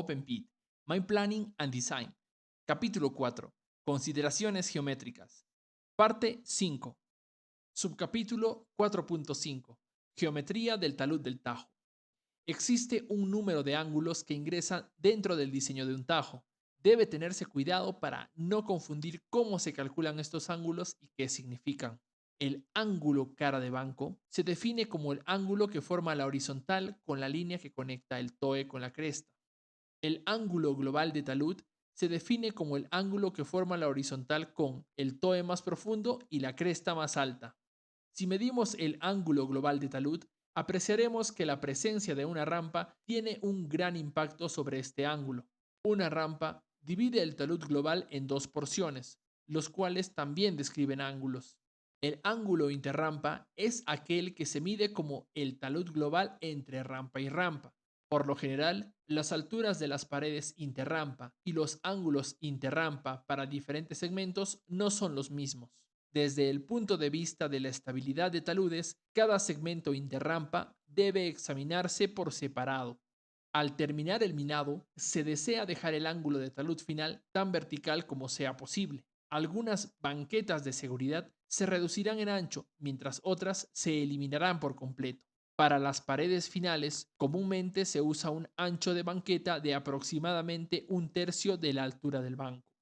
Open Pit, Mine Planning and Design. Capítulo 4. Consideraciones geométricas. Parte 5. Subcapítulo 4.5. Geometría del talud del tajo. Existe un número de ángulos que ingresan dentro del diseño de un tajo. Debe tenerse cuidado para no confundir cómo se calculan estos ángulos y qué significan. El ángulo cara de banco se define como el ángulo que forma la horizontal con la línea que conecta el toe con la cresta. El ángulo global de talud se define como el ángulo que forma la horizontal con el toe más profundo y la cresta más alta. Si medimos el ángulo global de talud, apreciaremos que la presencia de una rampa tiene un gran impacto sobre este ángulo. Una rampa divide el talud global en dos porciones, los cuales también describen ángulos. El ángulo interrampa es aquel que se mide como el talud global entre rampa y rampa. Por lo general, las alturas de las paredes interrampa y los ángulos interrampa para diferentes segmentos no son los mismos. Desde el punto de vista de la estabilidad de taludes, cada segmento interrampa debe examinarse por separado. Al terminar el minado, se desea dejar el ángulo de talud final tan vertical como sea posible. Algunas banquetas de seguridad se reducirán en ancho, mientras otras se eliminarán por completo. Para las paredes finales, comúnmente se usa un ancho de banqueta de aproximadamente un tercio de la altura del banco.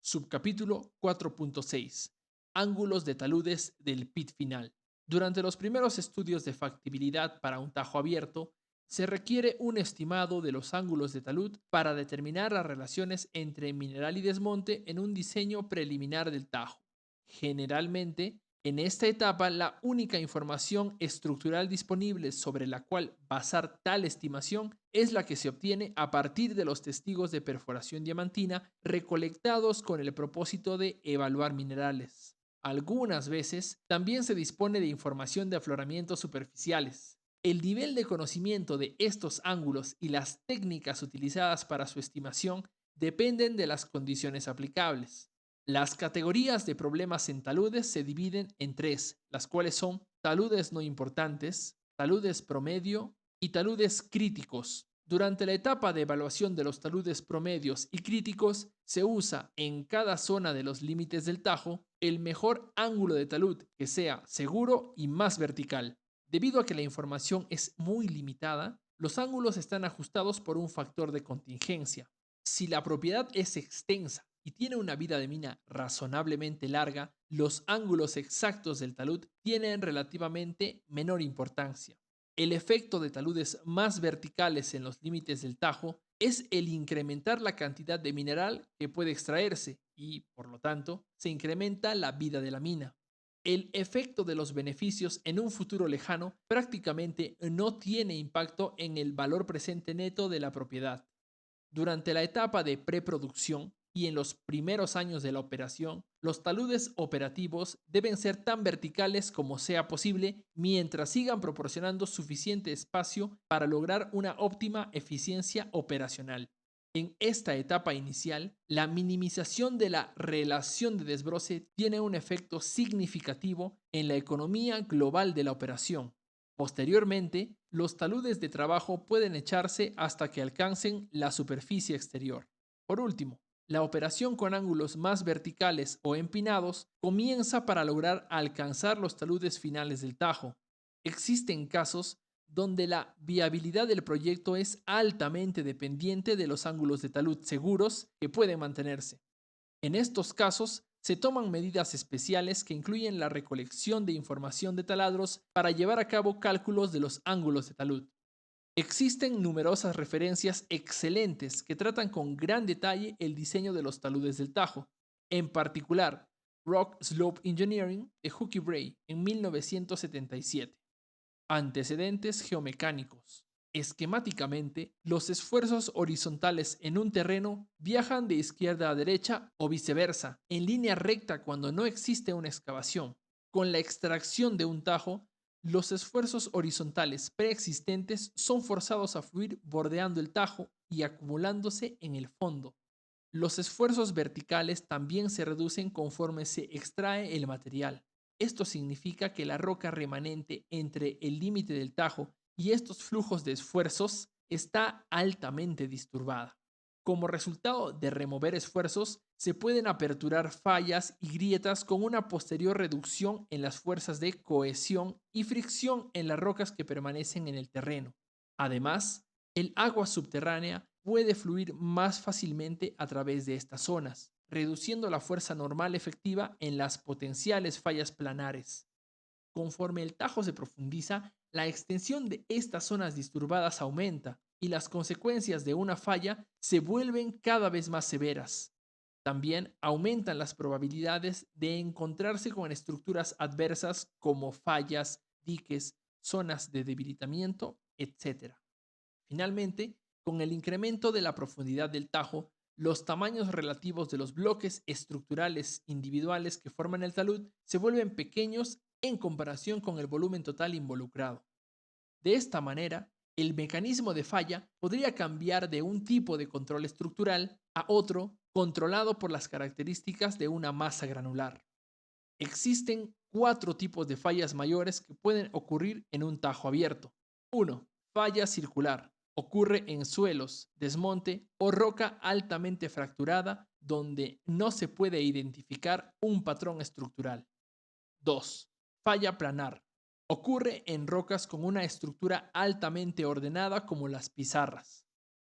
Subcapítulo 4.6. Ángulos de taludes del pit final. Durante los primeros estudios de factibilidad para un tajo abierto, se requiere un estimado de los ángulos de talud para determinar las relaciones entre mineral y desmonte en un diseño preliminar del tajo. Generalmente, en esta etapa, la única información estructural disponible sobre la cual basar tal estimación es la que se obtiene a partir de los testigos de perforación diamantina recolectados con el propósito de evaluar minerales. Algunas veces también se dispone de información de afloramientos superficiales. El nivel de conocimiento de estos ángulos y las técnicas utilizadas para su estimación dependen de las condiciones aplicables. Las categorías de problemas en taludes se dividen en tres, las cuales son taludes no importantes, taludes promedio y taludes críticos. Durante la etapa de evaluación de los taludes promedios y críticos, se usa en cada zona de los límites del tajo el mejor ángulo de talud que sea seguro y más vertical. Debido a que la información es muy limitada, los ángulos están ajustados por un factor de contingencia. Si la propiedad es extensa y tiene una vida de mina razonablemente larga, los ángulos exactos del talud tienen relativamente menor importancia. El efecto de taludes más verticales en los límites del tajo es el incrementar la cantidad de mineral que puede extraerse y, por lo tanto, se incrementa la vida de la mina. El efecto de los beneficios en un futuro lejano prácticamente no tiene impacto en el valor presente neto de la propiedad. Durante la etapa de preproducción y en los primeros años de la operación, los taludes operativos deben ser tan verticales como sea posible mientras sigan proporcionando suficiente espacio para lograr una óptima eficiencia operacional. En esta etapa inicial, la minimización de la relación de desbroce tiene un efecto significativo en la economía global de la operación. Posteriormente, los taludes de trabajo pueden echarse hasta que alcancen la superficie exterior. Por último, la operación con ángulos más verticales o empinados comienza para lograr alcanzar los taludes finales del tajo. Existen casos donde la viabilidad del proyecto es altamente dependiente de los ángulos de talud seguros que pueden mantenerse. En estos casos, se toman medidas especiales que incluyen la recolección de información de taladros para llevar a cabo cálculos de los ángulos de talud. Existen numerosas referencias excelentes que tratan con gran detalle el diseño de los taludes del Tajo, en particular Rock Slope Engineering de Hooky Bray en 1977. Antecedentes geomecánicos. Esquemáticamente, los esfuerzos horizontales en un terreno viajan de izquierda a derecha o viceversa, en línea recta cuando no existe una excavación. Con la extracción de un tajo, los esfuerzos horizontales preexistentes son forzados a fluir bordeando el tajo y acumulándose en el fondo. Los esfuerzos verticales también se reducen conforme se extrae el material. Esto significa que la roca remanente entre el límite del tajo y estos flujos de esfuerzos está altamente disturbada. Como resultado de remover esfuerzos, se pueden aperturar fallas y grietas con una posterior reducción en las fuerzas de cohesión y fricción en las rocas que permanecen en el terreno. Además, el agua subterránea puede fluir más fácilmente a través de estas zonas, reduciendo la fuerza normal efectiva en las potenciales fallas planares. Conforme el Tajo se profundiza, la extensión de estas zonas disturbadas aumenta y las consecuencias de una falla se vuelven cada vez más severas. También aumentan las probabilidades de encontrarse con estructuras adversas como fallas, diques, zonas de debilitamiento, etc. Finalmente, con el incremento de la profundidad del Tajo, los tamaños relativos de los bloques estructurales individuales que forman el talud se vuelven pequeños en comparación con el volumen total involucrado. De esta manera, el mecanismo de falla podría cambiar de un tipo de control estructural a otro controlado por las características de una masa granular. Existen 4 tipos de fallas mayores que pueden ocurrir en un tajo abierto. 1. Falla circular. Ocurre en suelos, desmonte o roca altamente fracturada donde no se puede identificar un patrón estructural. 2. Falla planar. Ocurre en rocas con una estructura altamente ordenada como las pizarras.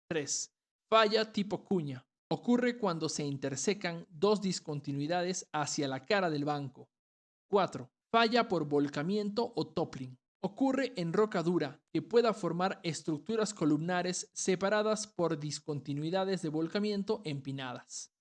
3. Falla tipo cuña. Ocurre cuando se intersecan dos discontinuidades hacia la cara del banco. 4. Falla por volcamiento o toppling. Ocurre en roca dura que pueda formar estructuras columnares separadas por discontinuidades de volcamiento empinadas.